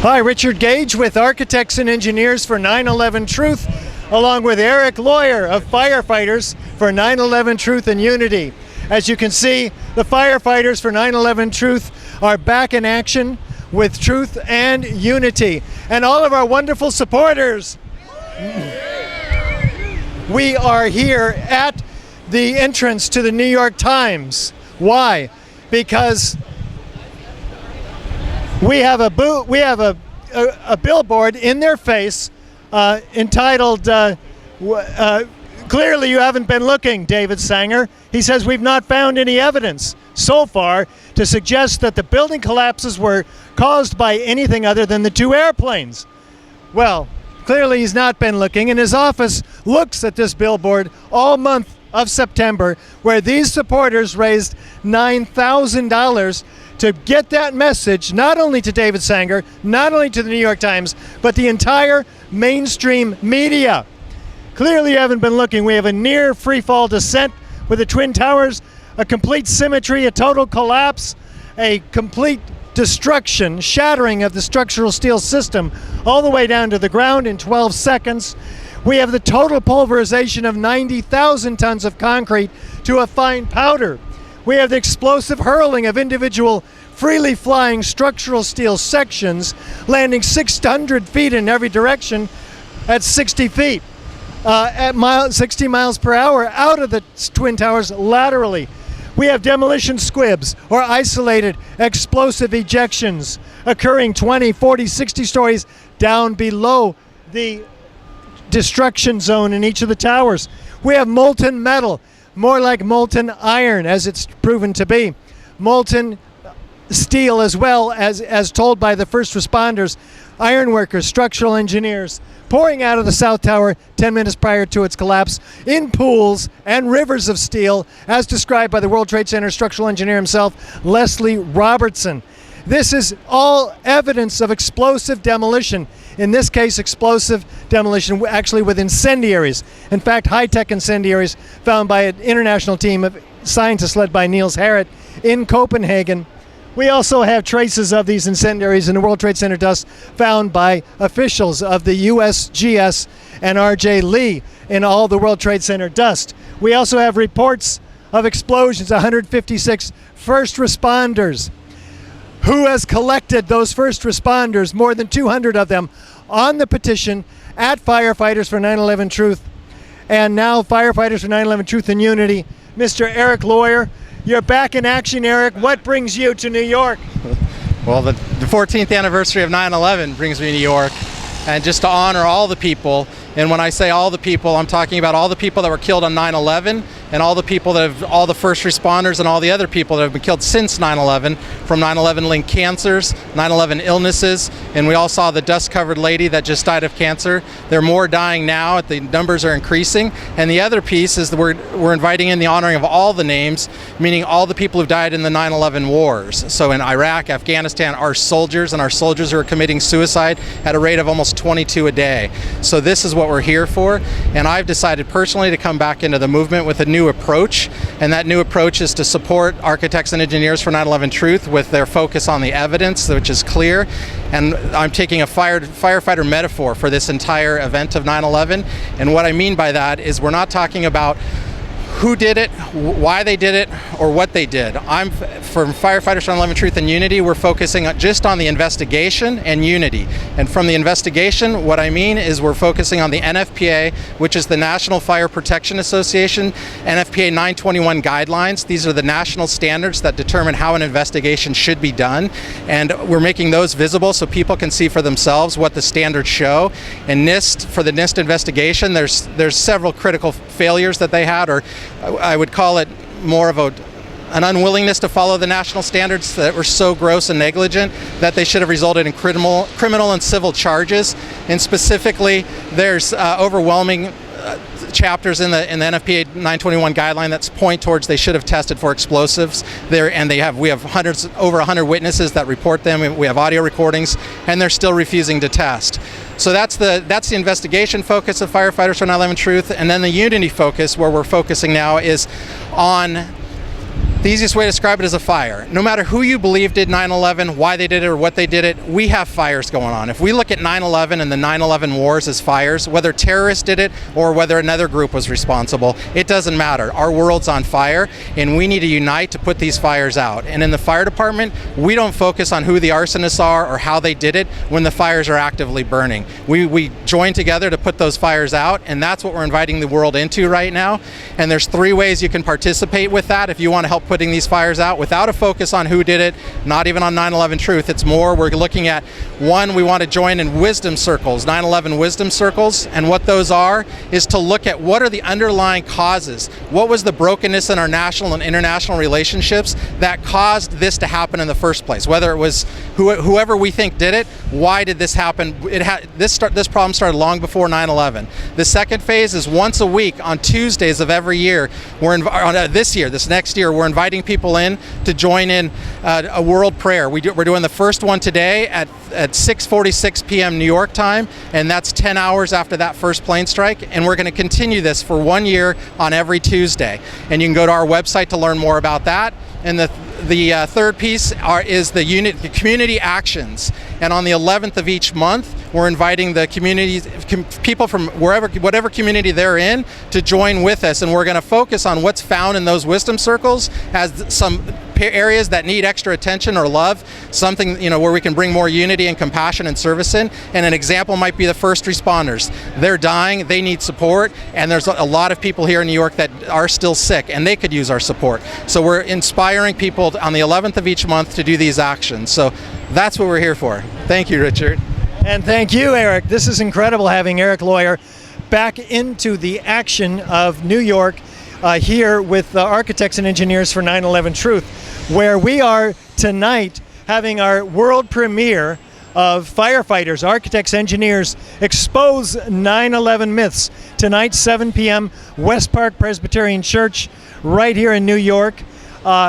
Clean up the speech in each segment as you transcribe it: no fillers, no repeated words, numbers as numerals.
Hi, Richard Gage with Architects and Engineers for 911Truth, along with Erik Lawyer of Firefighters for 911Truth and Unity. As you can see, the Firefighters for 911Truth are back in action with truth and unity. And all of our wonderful supporters, we are here at the entrance to the New York Times. Why? Because we have a billboard in their face entitled "Clearly You Haven't Been Looking, David Sanger." He says we've not found any evidence so far to suggest that the building collapses were caused by anything other than the two airplanes. Well, clearly he's not been looking, and his office looks at this billboard all month of September, where these supporters raised $9,000 to get that message not only to David Sanger, not only to the New York Times, but the entire mainstream media. Clearly you haven't been looking. We have a near free fall descent with the Twin Towers, a complete symmetry, a total collapse, a complete destruction, shattering of the structural steel system all the way down to the ground in 12 seconds. We have the total pulverization of 90,000 tons of concrete to a fine powder. We have the explosive hurling of individual freely flying structural steel sections landing 600 feet in every direction at 60 feet, 60 miles per hour out of the Twin Towers laterally. We have demolition squibs or isolated explosive ejections occurring 20, 40, 60 stories down below the destruction zone in each of the towers. We have molten metal, more like molten iron as it's proven to be. Molten steel as well, as told by the first responders, iron workers, structural engineers, pouring out of the South Tower 10 minutes prior to its collapse in pools and rivers of steel, as described by the World Trade Center structural engineer himself, Leslie Robertson. This is all evidence of explosive demolition. In this case, explosive demolition actually with incendiaries. In fact, high-tech incendiaries found by an international team of scientists led by Niels Harrit in Copenhagen. We also have traces of these incendiaries in the World Trade Center dust found by officials of the USGS and RJ Lee in all the World Trade Center dust. We also have reports of explosions, 156 first responders. Who has collected those first responders, more than 200 of them, on the petition at Firefighters for 911Truth, and now Firefighters for 911Truth and Unity. Mr. Erik Lawyer, you're back in action, Erik. What brings you to New York? Well, the 14th anniversary of 9/11 brings me to New York, and just to honor all the people. And when I say all the people, I'm talking about all the people that were killed on 9/11 and all the people that have, all the first responders and all the other people that have been killed since 9/11 from 9/11 linked cancers, 9/11 illnesses, and we all saw the dust-covered lady that just died of cancer. There are more dying now. The numbers are increasing. And the other piece is that we're inviting in the honoring of all the names, meaning all the people who died in the 9/11 wars. So in Iraq, Afghanistan, our soldiers and our soldiers who are committing suicide at a rate of almost 22 a day. So this is what we're here for, and I've decided personally to come back into the movement with a new approach, and that new approach is to support Architects and Engineers for 9/11Truth with their focus on the evidence, which is clear. And I'm taking a firefighter metaphor for this entire event of 9/11, and what I mean by that is we're not talking about who did it, why they did it, or what they did. I'm from Firefighters for 911Truth and Unity. We're focusing just on the investigation and unity. And from the investigation, what I mean is we're focusing on the NFPA, which is the National Fire Protection Association, NFPA 921 guidelines. These are the national standards that determine how an investigation should be done. And we're making those visible so people can see for themselves what the standards show. And NIST, for the NIST investigation, there's several critical failures that they had, or I would call it more of an unwillingness to follow the national standards that were so gross and negligent that they should have resulted in criminal and civil charges. And specifically, there's overwhelming chapters in the NFPA 921 guideline that point towards they should have tested for explosives there, and we have over 100 witnesses that report them. We have audio recordings, and they're still refusing to test. So that's the investigation focus of Firefighters for 911Truth, and then the unity focus, where we're focusing now, is on The easiest way to describe it is a fire. No matter who you believe did 9/11, why they did it or what they did it, we have fires going on. If we look at 9/11 and the 9/11 wars as fires, whether terrorists did it or whether another group was responsible, it doesn't matter. Our world's on fire, and we need to unite to put these fires out. And in the fire department, we don't focus on who the arsonists are or how they did it when the fires are actively burning. We join together to put those fires out, and that's what we're inviting the world into right now. And there's 3 ways you can participate with that if you want to help putting these fires out without a focus on who did it, not even on 9/11Truth. It's more, we're looking at, 1, we want to join in wisdom circles, 9/11 wisdom circles, and what those are is to look at what are the underlying causes. What was the brokenness in our national and international relationships that caused this to happen in the first place? Whether it was whoever we think did it, why did this happen? This problem started long before 9/11. The second phase is once a week on Tuesdays of every year. This next year, we're inviting people in to join in a world prayer. We're doing the first one today at 6:46 p.m. New York time, and that's 10 hours after that first plane strike. And we're going to continue this for 1 year on every Tuesday. And you can go to our website to learn more about that. And the third piece is the community actions. And on the 11th of each month, we're inviting the people from whatever community they're in to join with us. And we're going to focus on what's found in those wisdom circles as some areas that need extra attention or love, something where we can bring more unity and compassion and service in. And an example might be the first responders. They're dying, they need support, and there's a lot of people here in New York that are still sick, and they could use our support. So we're inspiring people on the 11th of each month to do these actions. So that's what we're here for. Thank you, Richard. And thank you, Erik. This is incredible having Erik Lawyer back into the action of New York here with the Architects and Engineers for 9/11Truth, where we are tonight having our world premiere of Firefighters, Architects, Engineers Expose 9/11 Myths. Tonight, 7 p.m., West Park Presbyterian Church, right here in New York.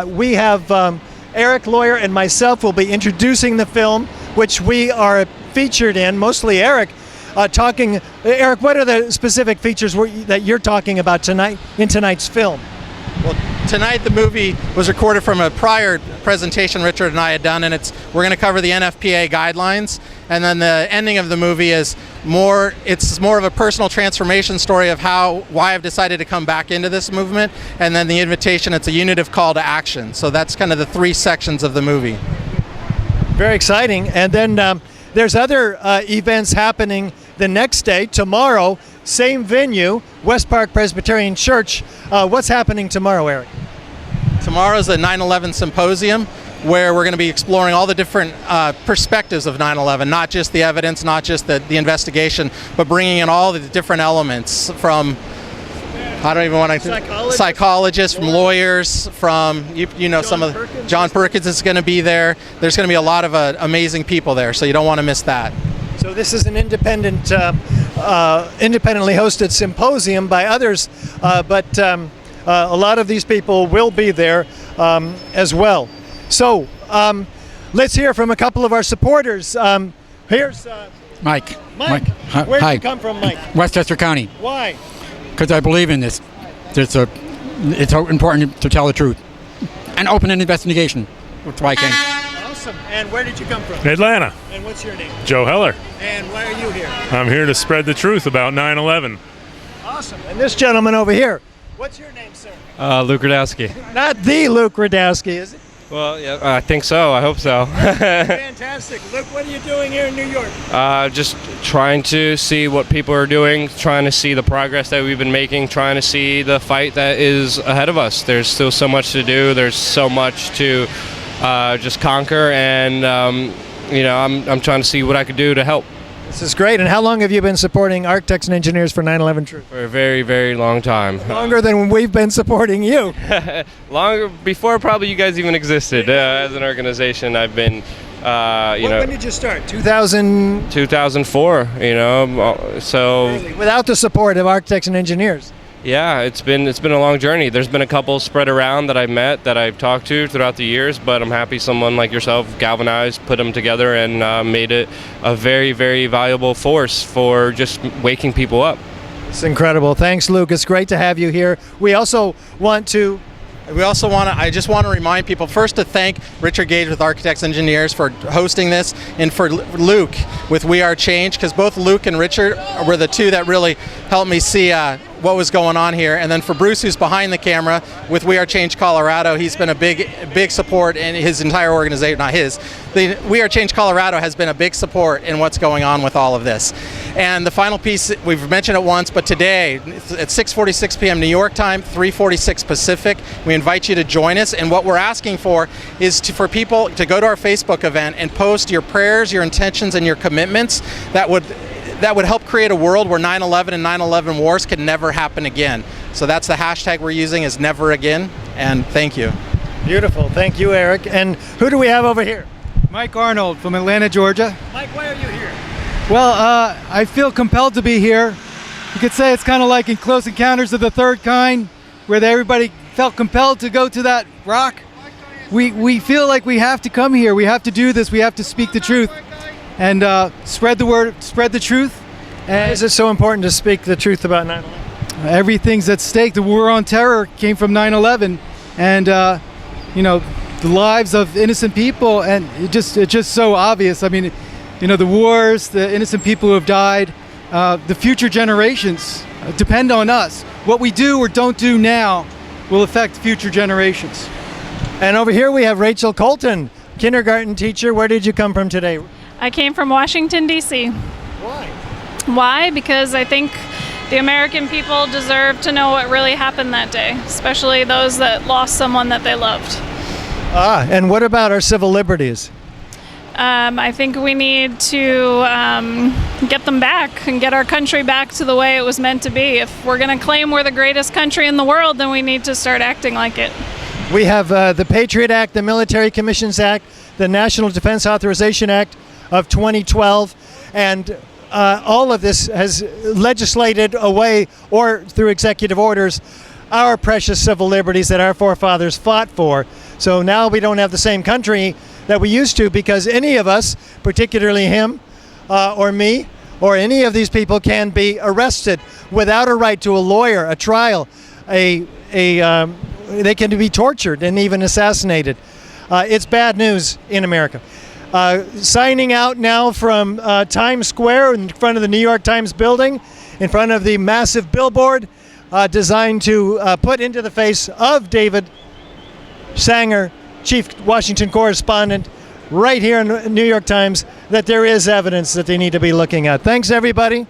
We have Erik Lawyer and myself will be introducing the film, which we are featured in, mostly Erik. Erik, what are the specific features that you're talking about tonight in tonight's film? Well, tonight the movie was recorded from a prior presentation Richard and I had done, and we're going to cover the NFPA guidelines, and then the ending of the movie is more of a personal transformation story of why I've decided to come back into this movement, and then the invitation, it's a unitive call to action. So that's kind of the 3 sections of the movie. Very exciting. And then there's other events happening the next day, tomorrow, same venue, West Park Presbyterian Church. What's happening tomorrow, Erik? Tomorrow's a 9/11 symposium where we're going to be exploring all the different perspectives of 9/11, not just the evidence, not just the investigation, but bringing in all the different elements from, I don't even want to, psychologists, from lawyers, from, John Perkins is going to be there. There's going to be a lot of amazing people there, so you don't want to miss that. So this is an independently hosted symposium by others, but a lot of these people will be there as well. So let's hear from a couple of our supporters. Here's Mike. Mike. Where did you come from, Mike? Westchester County. Why? Because I believe in this. It's important to tell the truth and open an investigation. That's why I came. Awesome. And where did you come from? Atlanta. And what's your name? Joe Heller. And why are you here? I'm here to spread the truth about 9/11. Awesome. And this gentleman over here. What's your name, sir? Luke Radowski. Not the Luke Radowski, is it? Well, yeah, I think so. I hope so. Fantastic. Luke, what are you doing here in New York? Just trying to see what people are doing, trying to see the progress that we've been making, trying to see the fight that is ahead of us. There's still so much to do. There's so much to just conquer, and I'm trying to see what I could do to help. This is great. And how long have you been supporting Architects and Engineers for 9/11Truth? For a very, very long time. Longer than we've been supporting you. Longer, before probably you guys even existed as an organization. I've been, When did you start? 2000? 2004, so. Really? Without the support of Architects and Engineers? Yeah, it's been a long journey. There's been a couple spread around that I've met, that I've talked to throughout the years, but I'm happy someone like yourself galvanized, put them together, and made it a very, very valuable force for just waking people up. It's incredible. Thanks, Luke. It's great to have you here. We also want to We also I just want to remind people first to thank Richard Gage with Architects Engineers for hosting this, and for Luke with We Are Change, because both Luke and Richard were the two that really helped me see what was going on here. And then for Bruce, who's behind the camera with We Are Change Colorado, he's been a big support in his entire organization, not his. The We Are Change Colorado has been a big support in what's going on with all of this. And the final piece, we've mentioned it once, but today at 6:46 p.m. New York time, 3:46 Pacific, we invite you to join us. And what we're asking for is for people to go to our Facebook event and post your prayers, your intentions, and your commitments that would help create a world where 9/11 and 9/11 wars could never happen again. So that's the hashtag we're using, is never again. And thank you. Beautiful. Thank you, Eric. And who do we have over here? Mike Arnold from Atlanta, Georgia. Mike, why are you here? Well, I feel compelled to be here. You could say it's kind of like in Close Encounters of the Third Kind, where everybody felt compelled to go to that rock. We feel like we have to come here. We have to do this. We have to speak the truth and spread the word, spread the truth. And is it so important to speak the truth about 9/11? Everything's at stake. The war on terror came from 9/11, and the lives of innocent people, and it's just so obvious. I mean, the wars, the innocent people who have died, the future generations depend on us. What we do or don't do now will affect future generations. And over here we have Rachel Colton, kindergarten teacher. Where did you come from today? I came from Washington, D.C. Why? Why? Because I think the American people deserve to know what really happened that day, especially those that lost someone that they loved. And what about our civil liberties? I think we need to get them back and get our country back to the way it was meant to be. If we're going to claim we're the greatest country in the world, then we need to start acting like it. We have the Patriot Act, the Military Commissions Act, the National Defense Authorization Act of 2012, and all of this has legislated away, or through executive orders, our precious civil liberties that our forefathers fought for. So now we don't have the same country that we used to, because any of us, particularly him or me or any of these people, can be arrested without a right to a lawyer, a trial, they can be tortured and even assassinated. It's bad news in America. Signing out now from Times Square in front of the New York Times building, in front of the massive billboard designed to put into the face of David Sanger, Chief Washington Correspondent, right here in the New York Times, that there is evidence that they need to be looking at. Thanks, everybody.